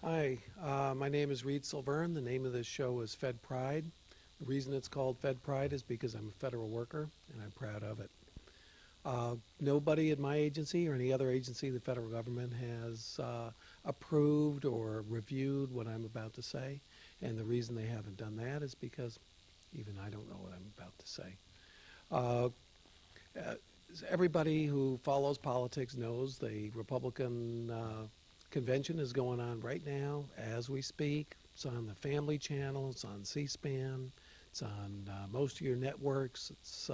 Hi, my name is Reed Silverne. The name of this show is Fed Pride. The reason it's called Fed Pride is because I'm a federal worker and I'm proud of it. Nobody at my agency or any other agency of the federal government has approved or reviewed what I'm about to say. And the reason they haven't done that is because even I don't know what I'm about to say. Uh, uh, Everybody who follows politics knows the Republican convention is going on right now as we speak. It's on the Family Channel. It's on C-SPAN. It's on most of your networks. It's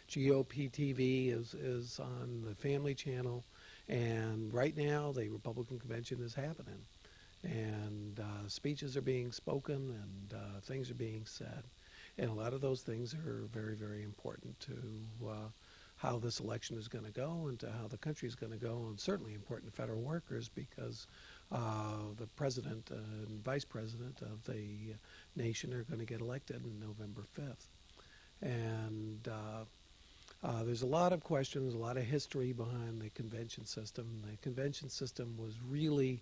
GOP TV is on the Family Channel. And right now, the Republican convention is happening. And speeches are being spoken and things are being said. And a lot of those things are very, very important to how this election is going to go and to how the country is going to go, and certainly important to federal workers because the president and vice president of the nation are going to get elected on November 5th. And there's a lot of questions, a lot of history behind the convention system. The convention system was really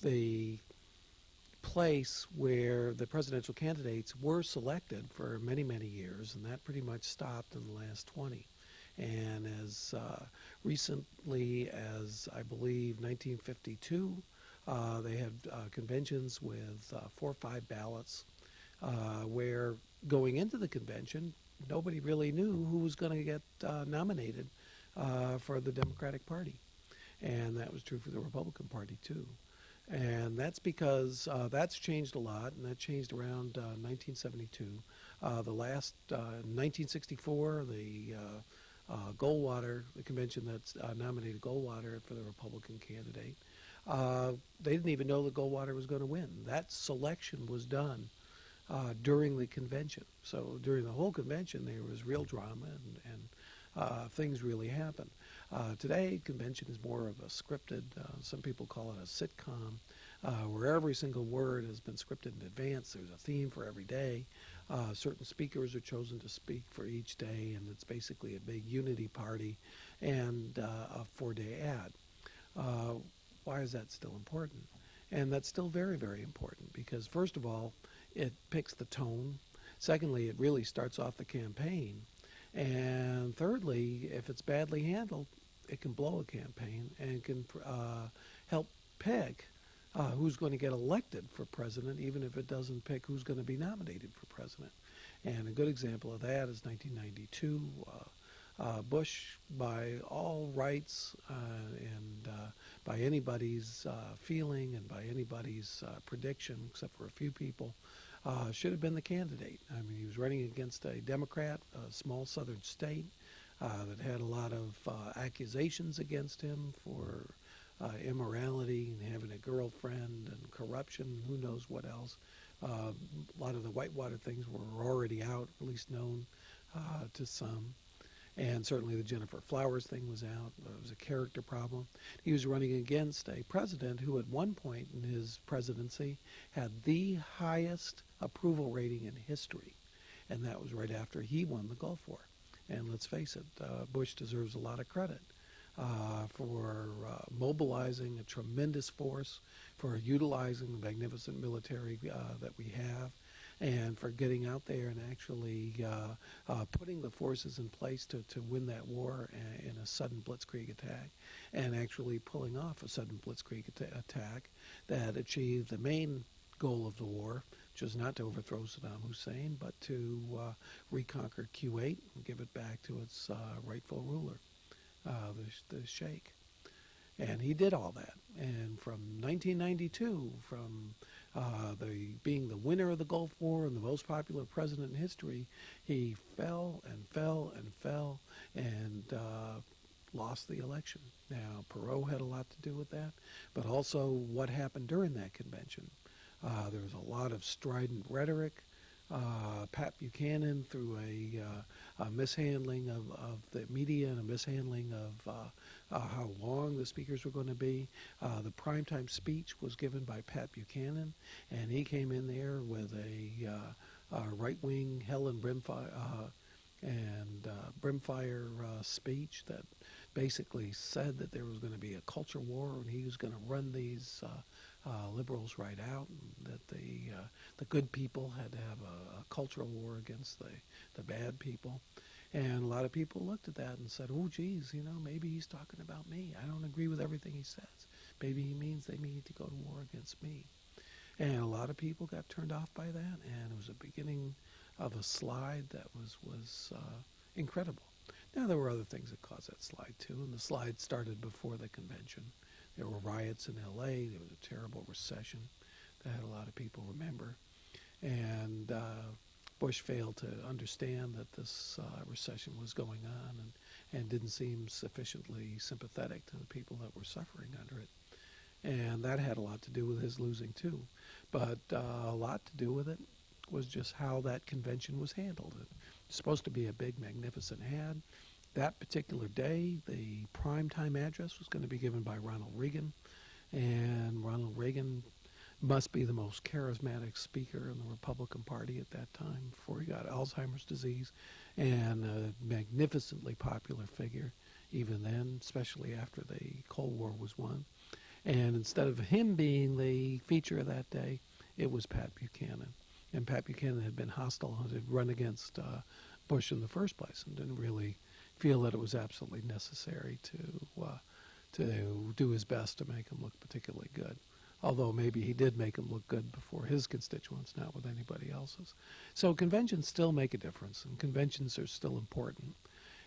the place where the presidential candidates were selected for many, many years, and that pretty much stopped in the last 20. And as recently as, I believe, 1952, they had conventions with 4 or 5 ballots where going into the convention, nobody really knew who was going to get nominated for the Democratic Party. And that was true for the Republican Party, too. And that's because that's changed a lot, and that changed around 1972. The last, 1964, the Goldwater, the convention that nominated Goldwater for the Republican candidate, they didn't even know that Goldwater was going to win. That selection was done during the convention. So during the whole convention, there was real drama and things really happened. Today, convention is more of a scripted, some people call it a sitcom, where every single word has been scripted in advance. There's a theme for every day. Certain speakers are chosen to speak for each day, and it's basically a big unity party and a 4-day ad. Why is that still important? And that's still very, very important because, first of all, it picks the tone. Secondly, it really starts off the campaign. And thirdly, if it's badly handled, it can blow a campaign and can help pick who's going to get elected for president, even if it doesn't pick who's going to be nominated for president. And a good example of that is 1992. Bush, by all rights and by anybody's feeling and by anybody's prediction, except for a few people, should have been the candidate. I mean, he was running against a Democrat, a small southern state that had a lot of accusations against him for immorality and having a girlfriend and corruption, who knows what else. A lot of the Whitewater things were already out, at least known to some. And certainly the Jennifer Flowers thing was out. It was a character problem. He was running against a president who at one point in his presidency had the highest approval rating in history. And that was right after he won the Gulf War. And let's face it, Bush deserves a lot of credit for mobilizing a tremendous force, for utilizing the magnificent military that we have, and for getting out there and actually putting the forces in place to win that war in a sudden blitzkrieg attack, and actually pulling off a sudden blitzkrieg attack that achieved the main goal of the war, which was not to overthrow Saddam Hussein, but to reconquer Kuwait and give it back to its rightful ruler, the Sheikh. And he did all that. And from 1992, from being the winner of the Gulf War and the most popular president in history, he fell and fell and fell and lost the election. Now, Perot had a lot to do with that, but also what happened during that convention. There was a lot of strident rhetoric. Pat Buchanan, through a mishandling of the media and a mishandling of how long the speakers were going to be. The primetime speech was given by Pat Buchanan, and he came in there with a right-wing hell and brimfire speech that basically said that there was going to be a culture war and he was going to run these liberals right out, and that the good people had to have a cultural war against the bad people. And a lot of people looked at that and said, oh, geez, maybe he's talking about me. I don't agree with everything he says. Maybe he means they need to go to war against me. And a lot of people got turned off by that, and it was a beginning of a slide that was incredible. Now, there were other things that caused that slide, too, and the slide started before the convention. There were riots in L.A., there was a terrible recession that a lot of people remember, and Bush failed to understand that this recession was going on and didn't seem sufficiently sympathetic to the people that were suffering under it. And that had a lot to do with his losing, too. But a lot to do with it was just how that convention was handled. It was supposed to be a big, magnificent ad. That particular day, the primetime address was going to be given by Ronald Reagan. And Ronald Reagan must be the most charismatic speaker in the Republican Party at that time before he got Alzheimer's disease, and a magnificently popular figure even then, especially after the Cold War was won. And instead of him being the feature of that day, it was Pat Buchanan. And Pat Buchanan had been hostile and had run against Bush in the first place and didn't really feel that it was absolutely necessary to do his best to make him look particularly good. Although maybe he did make him look good before his constituents, not with anybody else's. So conventions still make a difference, and conventions are still important.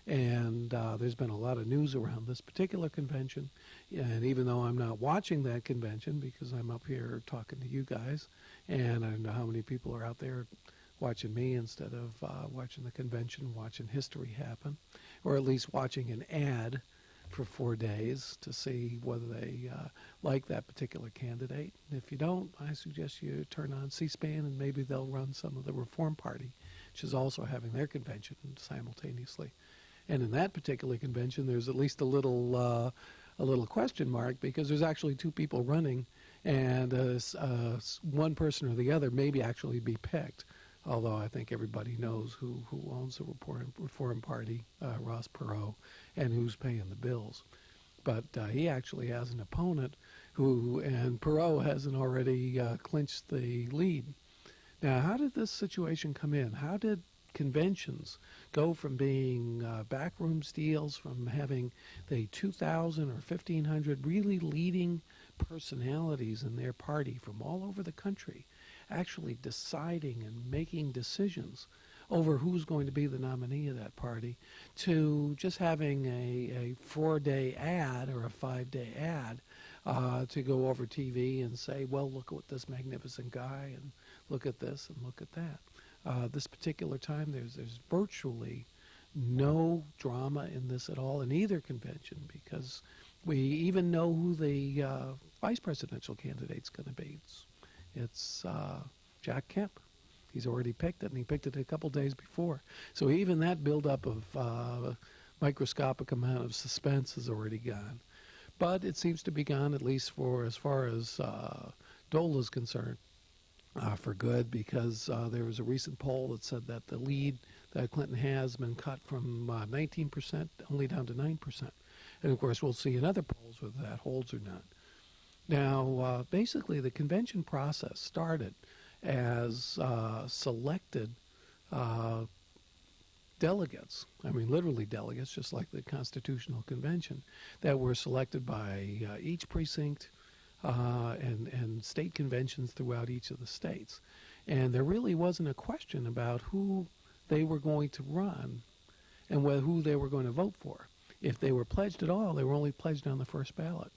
And there's been a lot of news around this particular convention. And even though I'm not watching that convention because I'm up here talking to you guys, and I don't know how many people are out there watching me instead of watching the convention, watching history happen, or at least watching an ad for 4 days to see whether they like that particular candidate. And if you don't, I suggest you turn on C-SPAN and maybe they'll run some of the Reform Party, which is also having their convention simultaneously. And in that particular convention, there's at least a little question mark because there's actually two people running, and one person or the other maybe actually be picked. Although I think everybody knows who owns the Reform Party, Ross Perot, and who's paying the bills. But he actually has an opponent and Perot hasn't already clinched the lead. Now, how did this situation come in? How did conventions go from being backroom deals, from having the 2,000 or 1,500 really leading personalities in their party from all over the country actually deciding and making decisions over who's going to be the nominee of that party, to just having a 4-day ad or a 5-day ad to go over TV and say, well, look at this magnificent guy, and look at this and look at that. This particular time, there's virtually no drama in this at all in either convention, because we even know who the vice presidential candidate's going to be. It's Jack Kemp. He's already picked it, and he picked it a couple days before. So even that buildup of microscopic amount of suspense is already gone. But it seems to be gone, at least for as far as Dole is concerned, for good, because there was a recent poll that said that the lead that Clinton has been cut from 19% only down to 9%. And, of course, we'll see in other polls whether that holds or not. Now, basically, the convention process started as selected delegates, I mean literally delegates, just like the Constitutional Convention, that were selected by each precinct and state conventions throughout each of the states. And there really wasn't a question about who they were going to run and who they were going to vote for. If they were pledged at all, they were only pledged on the first ballot.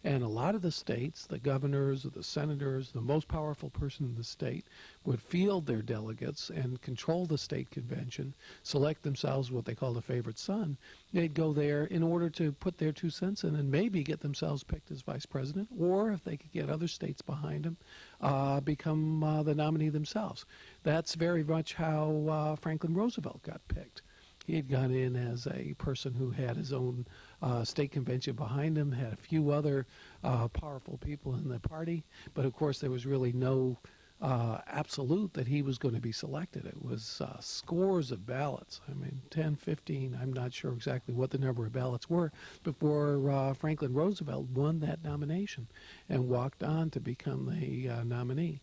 And a lot of the states, the governors or the senators, the most powerful person in the state, would field their delegates and control the state convention, select themselves what they call the favorite son. They'd go there in order to put their 2 cents in and maybe get themselves picked as vice president, or if they could get other states behind them, become the nominee themselves. That's very much how Franklin Roosevelt got picked. He had gone in as a person who had his own state convention behind him, had a few other powerful people in the party, but of course there was really no absolute that he was going to be selected. It was scores of ballots. I mean, 10, 15, I'm not sure exactly what the number of ballots were, before Franklin Roosevelt won that nomination and walked on to become the nominee.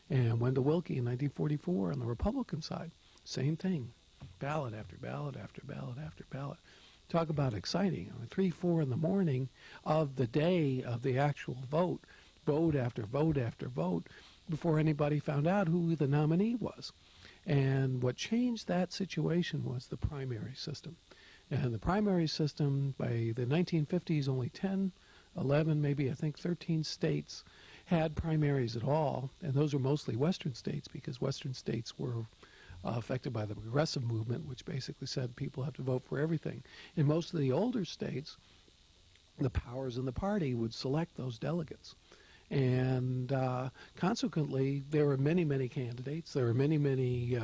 And Wendell Willkie in 1944 on the Republican side, same thing. Ballot after ballot after ballot after ballot. Talk about exciting. 3, 4 in the morning of the day of the actual vote, vote after vote after vote, before anybody found out who the nominee was. And what changed that situation was the primary system. And the primary system, by the 1950s, only 10, 11, maybe I think 13 states had primaries at all. And those were mostly Western states, because Western states were affected by the progressive movement, which basically said people have to vote for everything. In most of the older states, the powers in the party would select those delegates. And consequently, there were many, many candidates. There were many, many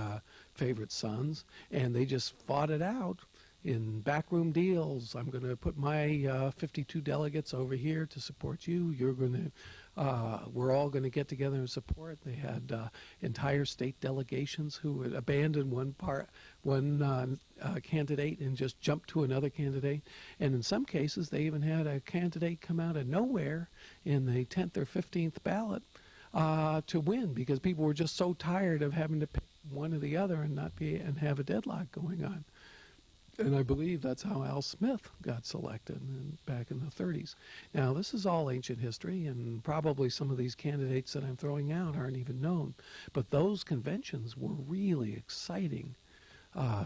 favorite sons, and they just fought it out in backroom deals. I'm going to put my 52 delegates over here to support you. You're going to, we're all going to get together and support. They had entire state delegations who would abandon one candidate and just jump to another candidate. And in some cases, they even had a candidate come out of nowhere in the 10th or 15th ballot to win, because people were just so tired of having to pick one or the other and have a deadlock going on. And I believe that's how Al Smith got selected back in the 30s. Now, this is all ancient history, and probably some of these candidates that I'm throwing out aren't even known. But those conventions were really exciting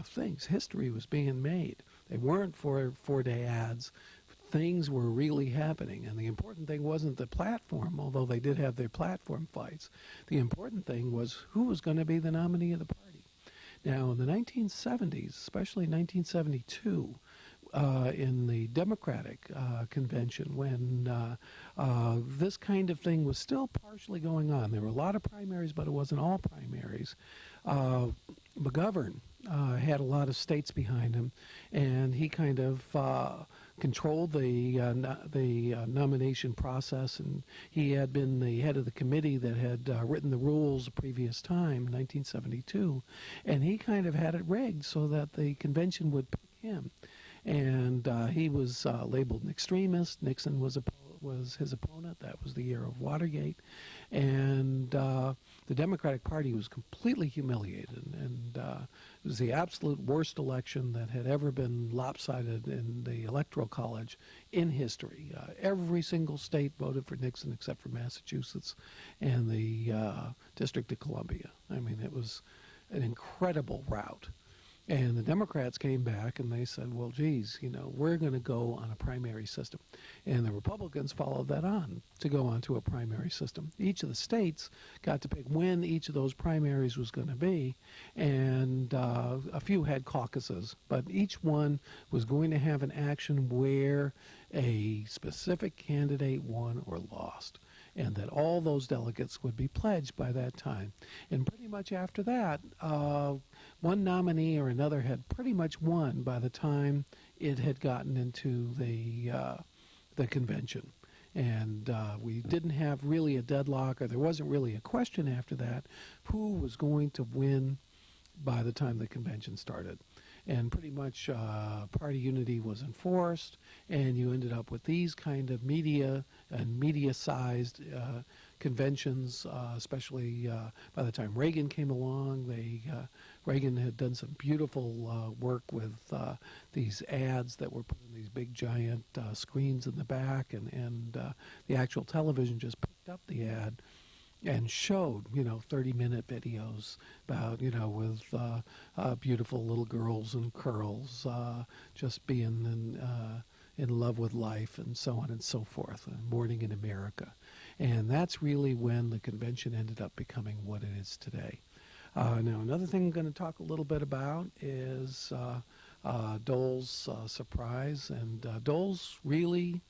things. History was being made. They weren't for four-day ads. Things were really happening. And the important thing wasn't the platform, although they did have their platform fights. The important thing was who was going to be the nominee of the party. Now, in the 1970s, especially 1972, in the Democratic convention, when this kind of thing was still partially going on, there were a lot of primaries, but it wasn't all primaries. McGovern had a lot of states behind him, and he kind of controlled the nomination process, and he had been the head of the committee that had written the rules the previous time, 1972, and he kind of had it rigged so that the convention would pick him. And he was labeled an extremist. Nixon was his opponent. That was the year of Watergate. And the Democratic Party was completely humiliated. And it was the absolute worst election that had ever been lopsided in the Electoral College in history. Every single state voted for Nixon except for Massachusetts and the District of Columbia. I mean, it was an incredible rout. And the Democrats came back and they said, well, geez, we're going to go on a primary system. And the Republicans followed that on to go on to a primary system. Each of the states got to pick when each of those primaries was going to be. And a few had caucuses, but each one was going to have an action where a specific candidate won or lost, and that all those delegates would be pledged by that time. And pretty much after that, one nominee or another had pretty much won by the time it had gotten into the convention. And we didn't have really a deadlock, or there wasn't really a question after that who was going to win by the time the convention started. And pretty much party unity was enforced, and you ended up with these kind of media and media-sized conventions, especially by the time Reagan came along. Reagan had done some beautiful work with these ads that were put in these big giant screens in the back, and the actual television just picked up the ad and showed, 30-minute videos about, with beautiful little girls and curls, just being in love with life, and so on and so forth, Morning in America. And that's really when the convention ended up becoming what it is today. Now, another thing I'm going to talk a little bit about is Dole's surprise. And Dole's really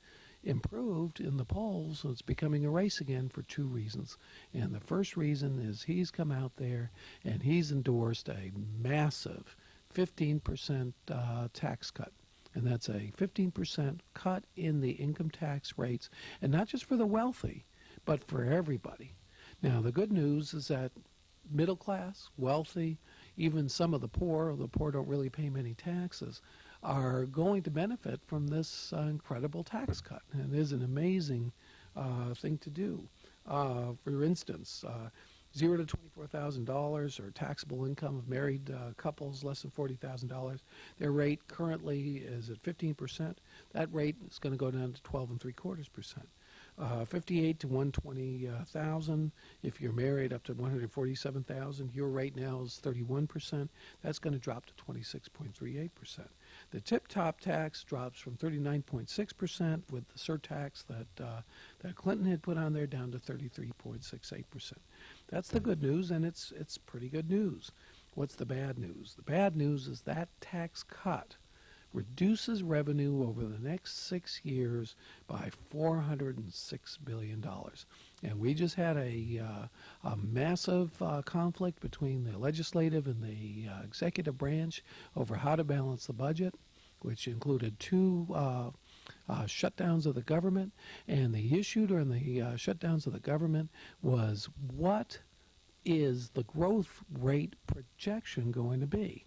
improved in the polls, so it's becoming a race again for two reasons. And the first reason is he's come out there and he's endorsed a massive 15% tax cut. And that's a 15% cut in the income tax rates, and not just for the wealthy, but for everybody. Now, the good news is that middle class, wealthy, even some of the poor don't really pay many taxes, are going to benefit from this incredible tax cut. And it is an amazing thing to do. For instance, $0 to $24,000 or taxable income of married couples less than $40,000. Their rate currently is at 15%. That rate is going to go down to 12.75%. 58 to 120,000. If you're married up to 147,000, your rate now is 31%. That's going to drop to 26.38%. The tip-top tax drops from 39.6% with the surtax that Clinton had put on there down to 33.68%. That's the good news, and it's pretty good news. What's the bad news? The bad news is that tax cut reduces revenue over the next 6 years by $406 billion. And we just had a massive conflict between the legislative and the executive branch over how to balance the budget, which included two shutdowns of the government. And the issue during the shutdowns of the government was, what is the growth rate projection going to be?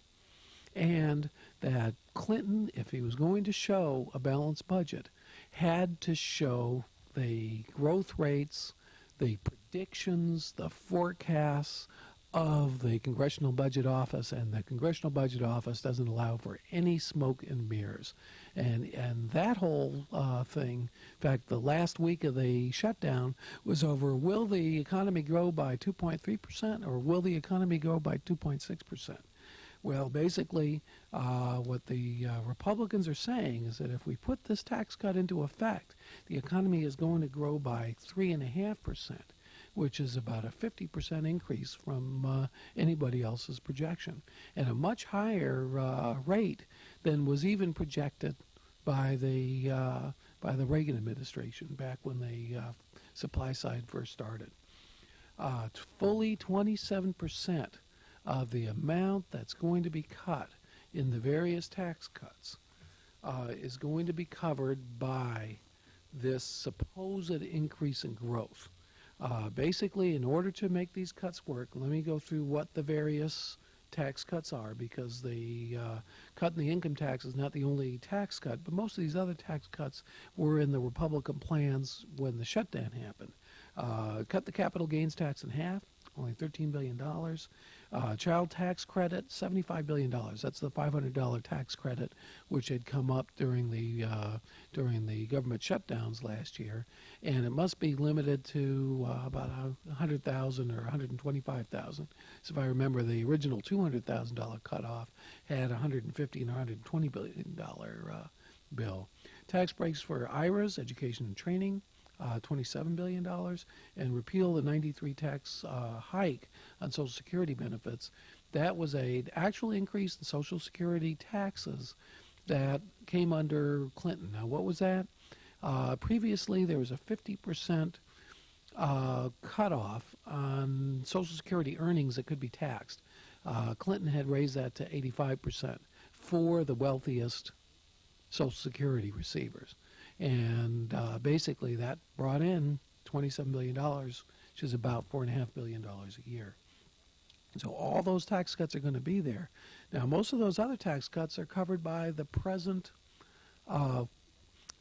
And that Clinton, if he was going to show a balanced budget, had to show the growth rates, the predictions, the forecasts of the Congressional Budget Office, and the Congressional Budget Office doesn't allow for any smoke and mirrors. And that whole thing, in fact, the last week of the shutdown was over, will the economy grow by 2.3% or will the economy grow by 2.6%? Well, basically, what the Republicans are saying is that if we put this tax cut into effect, the economy is going to grow by 3.5%, which is about a 50% increase from anybody else's projection, and a much higher rate than was even projected by the Reagan administration back when the supply side first started. Fully 27% of the amount that's going to be cut in the various tax cuts is going to be covered by this supposed increase in growth. Basically, in order to make these cuts work, let me go through what the various tax cuts are, because the cut in the income tax is not the only tax cut, but most of these other tax cuts were in the Republican plans when the shutdown happened. Cut the capital gains tax in half, only $13 billion. Child tax credit, $75 billion. That's the $500 tax credit, which had come up during the government shutdowns last year, and it must be limited to about 100,000 or 125,000. So if I remember, the original $200,000 cutoff had $150 and $120 billion bill. Tax breaks for IRAs, education and training, $27 billion, and repeal the 93 tax hike on Social Security benefits. That was an actual increase in Social Security taxes that came under Clinton. Now, what was that? Previously, there was a 50% cutoff on Social Security earnings that could be taxed. Clinton had raised that to 85% for the wealthiest Social Security receivers. And basically that brought in $27 billion, which is about $4.5 billion a year. So all those tax cuts are going to be there. Now, most of those other tax cuts are covered by the present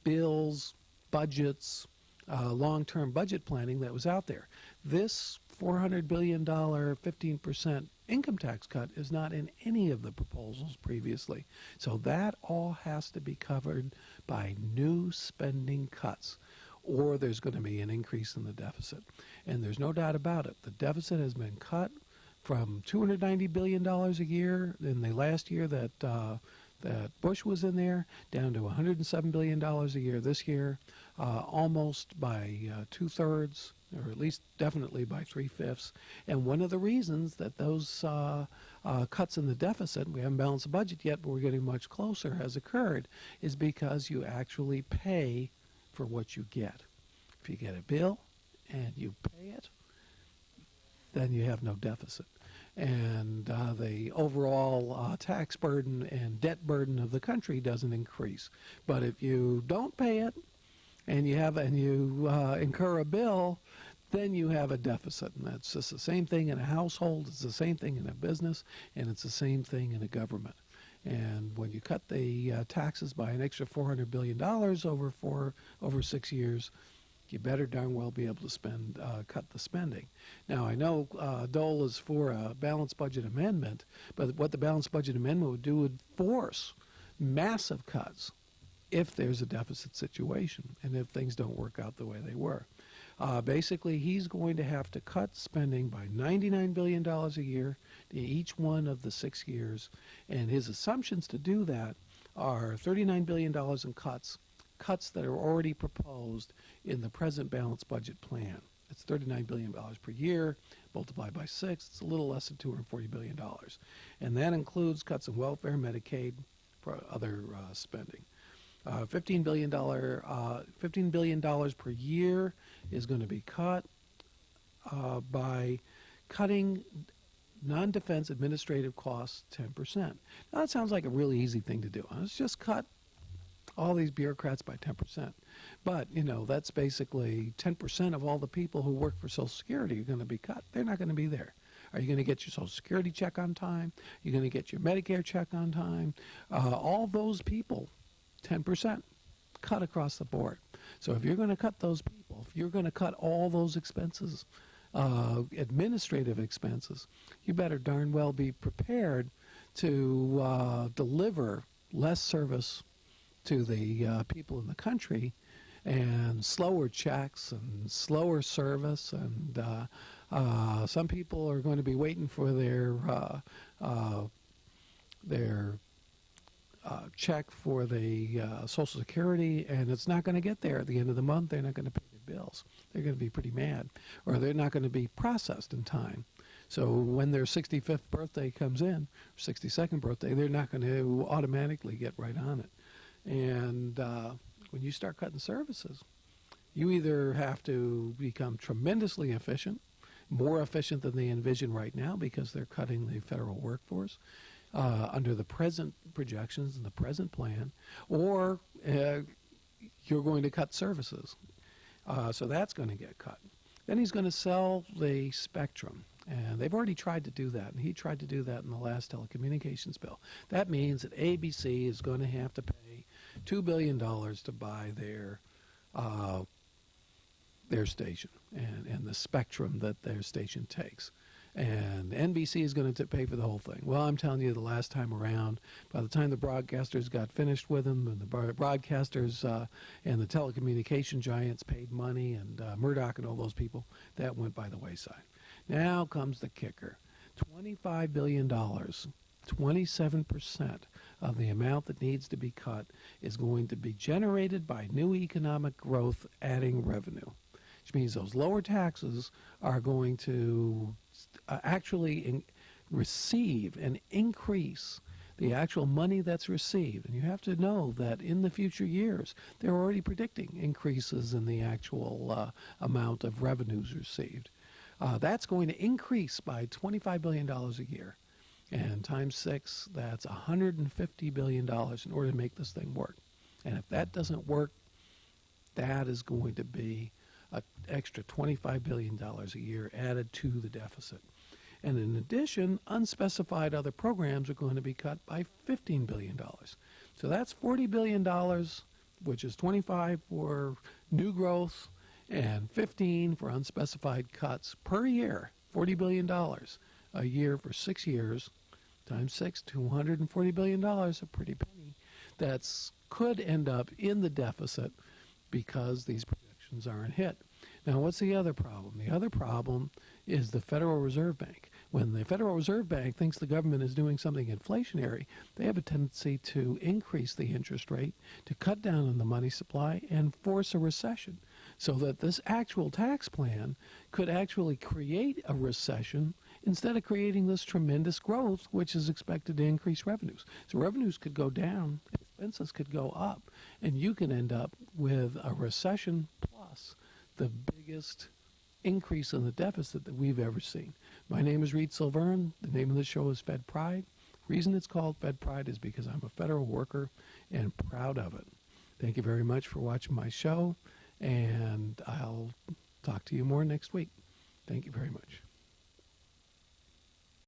bills, budgets, long-term budget planning that was out there. This $400 billion 15% income tax cut is not in any of the proposals previously. So that all has to be covered by new spending cuts, or there's going to be an increase in the deficit. And there's no doubt about it. The deficit has been cut from $290 billion a year in the last year that Bush was in there, down to $107 billion a year this year, almost by two-thirds, or at least definitely by three-fifths. And one of the reasons that those cuts in the deficit, we haven't balanced the budget yet, but we're getting much closer, has occurred, is because you actually pay for what you get. If you get a bill and you pay it, then you have no deficit. And the overall tax burden and debt burden of the country doesn't increase. But if you don't pay it and you incur a bill, then you have a deficit. And that's just the same thing in a household, it's the same thing in a business, and it's the same thing in a government. And when you cut the taxes by an extra $400 billion over 6 years, you better darn well be able to cut the spending. Now, I know Dole is for a balanced budget amendment, but what the balanced budget amendment would do would force massive cuts if there's a deficit situation and if things don't work out the way they were. Basically, he's going to have to cut spending by $99 billion a year to each one of the 6 years. And his assumptions to do that are $39 billion in cuts that are already proposed in the present balanced budget plan. It's $39 billion per year, multiplied by 6, it's a little less than $240 billion. And that includes cuts in welfare, Medicaid, other spending. $15 billion per year is going to be cut by cutting non-defense administrative costs 10%. Now, that sounds like a really easy thing to do. Let's just cut all these bureaucrats by 10%. But, that's basically 10% of all the people who work for Social Security are going to be cut. They're not going to be there. Are you going to get your Social Security check on time? You're going to get your Medicare check on time? All those people, 10% cut across the board. So if you're going to cut those people, if you're going to cut all those expenses, administrative expenses, you better darn well be prepared to deliver less service to the people in the country, and slower checks and slower service, and some people are going to be waiting for their check for the Social Security, and it's not going to get there at the end of the month. They're not going to pay their bills. They're going to be pretty mad, or they're not going to be processed in time. So when their 65th birthday comes in, or 62nd birthday, they're not going to automatically get right on it. And when you start cutting services, you either have to become tremendously efficient, more efficient than they envision right now because they're cutting the federal workforce under the present projections and the present plan, or you're going to cut services. So that's going to get cut. Then he's going to sell the spectrum. And they've already tried to do that, and he tried to do that in the last telecommunications bill. That means that ABC is going to have to pay $2 billion to buy their station and the spectrum that their station takes. And NBC is going to pay for the whole thing. Well, I'm telling you, the last time around, by the time the broadcasters got finished with them, and the broadcasters and the telecommunication giants paid money, and Murdoch and all those people, that went by the wayside. Now comes the kicker. $25 billion, 27% of the amount that needs to be cut is going to be generated by new economic growth adding revenue, which means those lower taxes are going to actually receive and increase the actual money that's received. And you have to know that in the future years, they're already predicting increases in the actual amount of revenues received. That's going to increase by $25 billion a year. And times 6, that's $150 billion in order to make this thing work. And if that doesn't work, that is going to be an extra $25 billion a year added to the deficit. And in addition, unspecified other programs are going to be cut by $15 billion. So that's $40 billion, which is 25 for new growth and 15 for unspecified cuts per year, $40 billion a year for 6 years, times 6, $240 billion, a pretty penny. That could end up in the deficit because these projections aren't hit. Now, what's the other problem? The other problem is the Federal Reserve Bank. When the Federal Reserve Bank thinks the government is doing something inflationary, they have a tendency to increase the interest rate, to cut down on the money supply, and force a recession. So that this actual tax plan could actually create a recession instead of creating this tremendous growth, which is expected to increase revenues. So revenues could go down, expenses could go up, and you can end up with a recession plus the biggest increase in the deficit that we've ever seen. My name is Reed Silverne. The name of the show is Fed Pride. The reason it's called Fed Pride is because I'm a federal worker and proud of it. Thank you very much for watching my show, and I'll talk to you. talk to you more next week. Thank you very much.